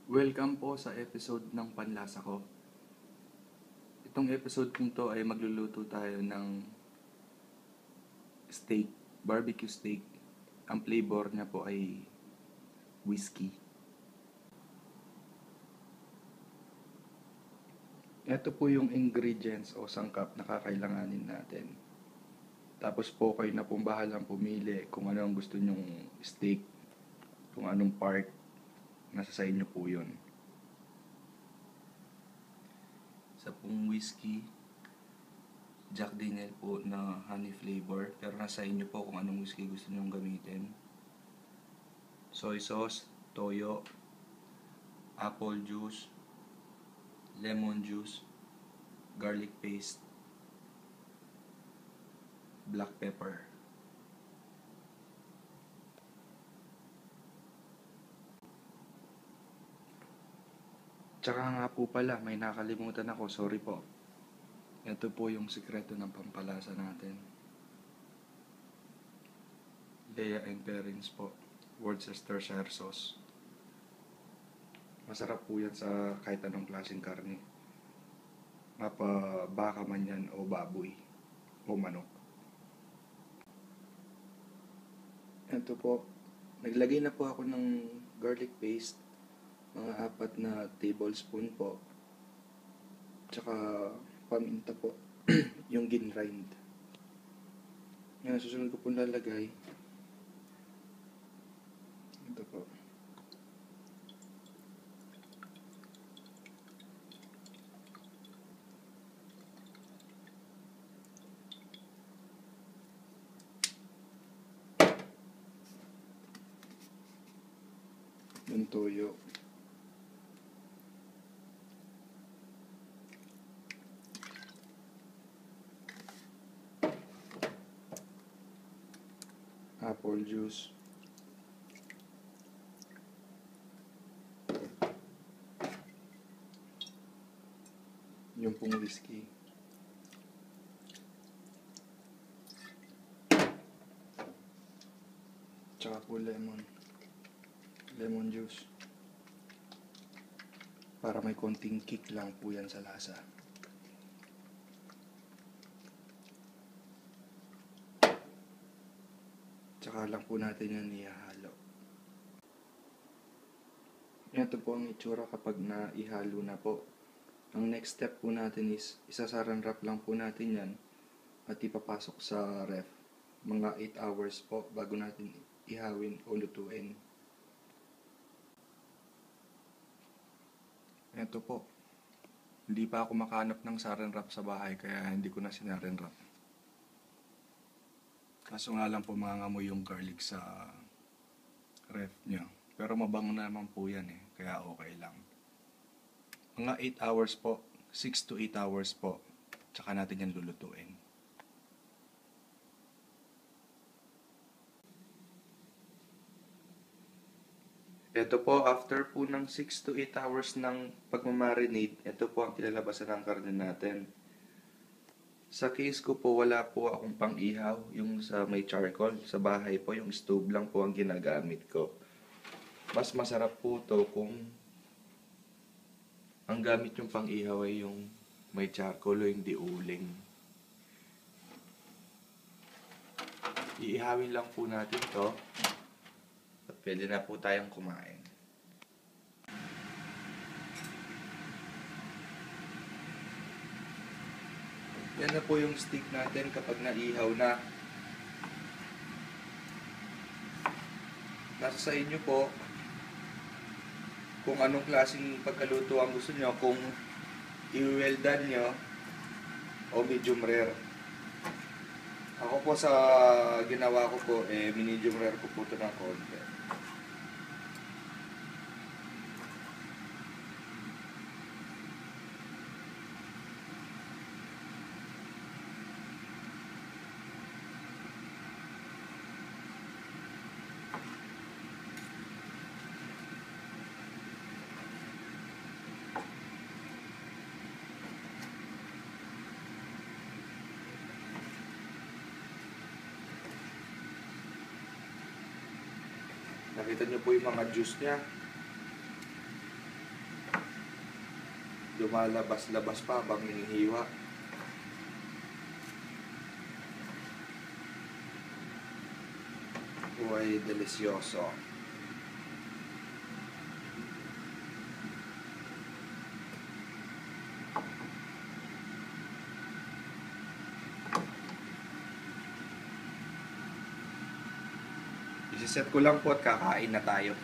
Welcome po sa episode ng Panlasa Ko. Itong episode kong to ay magluluto tayo ng steak, barbecue steak. Ang flavor niya po ay whiskey. Ito po yung ingredients o sangkap na kakailanganin natin. Tapos po kayo na pong bahalang pumili kung ano ang gusto nyong steak, kung anong part, nasa sa inyo po yun. Sa pong whiskey, Jack Daniel po na honey flavor, pero nasa inyo po kung anong whiskey gusto nyong gamitin. Soy sauce, toyo, apple juice, lemon juice, garlic paste, black pepper. Tsaka nga po pala, may nakalimutan ako, sorry po. Ito po yung sikreto ng pampalasa natin. Lea and Perrins po, Worcestershire sauce. Masarap po yan sa kahit anong klaseng karne. Mapa baka man yan o baboy o manok. Ito po, naglagay na po ako ng garlic paste, mga 4 na tablespoon po. Tsaka paminta po, yung ginrind. Yan, susunod ko po lalagay. Ito po. Yung toyo. Apple juice. Yung pong whiskey. Tsaka po lemon juice. Para may konting kick lang po yan sa lasa. Tsaka lang po natin yan ihalo. Ito po ang itsura kapag naihalo na po. Ang next step po natin is isasaran wrap lang po natin yan at ipapasok sa ref. Mga 8 hours po bago natin ihawin o lutuin. Ito po. Hindi pa ako makahanap ng saran wrap sa bahay kaya hindi ko na sinaren wrap. Kaso nga lang po mangangamoy yung garlic sa ref nyo. Pero mabango na naman po yan kaya okay lang. Mga 8 hours po, 6 to 8 hours po, tsaka natin yan lulutuin. Ito po, after po ng 6 to 8 hours ng pagmamarinate, ito po ang kilalabasan ng karne natin. Sa case ko po, wala po akong pang-ihaw, yung sa may charcoal. Sa bahay po, yung stove lang po ang ginagamit ko. Mas masarap po to kung ang gamit yung pang-ihaw ay yung may charcoal o hindi uling. Iihawin lang po natin to at pwede na po tayong kumain. Yan na po yung steak natin kapag naihaw na. Nasa sa inyo po kung anong klaseng pagkaluto ang gusto nyo, kung i-well done nyo o medium rare. Ako po sa ginawa ko po, medium rare ko po ito ng konti. Nakita nyo po yung mga juice niya. lumalabas-labas pa habang hinihiwa. Uy, delisyoso. Isiset ko lang po at kakain na tayo.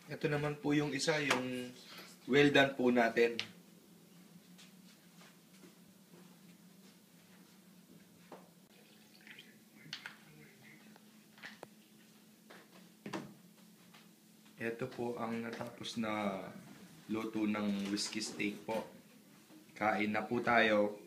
Ito naman po yung isa, yung well done po natin. Ito po ang natapos na luto ng whiskey steak po. Kain na po tayo.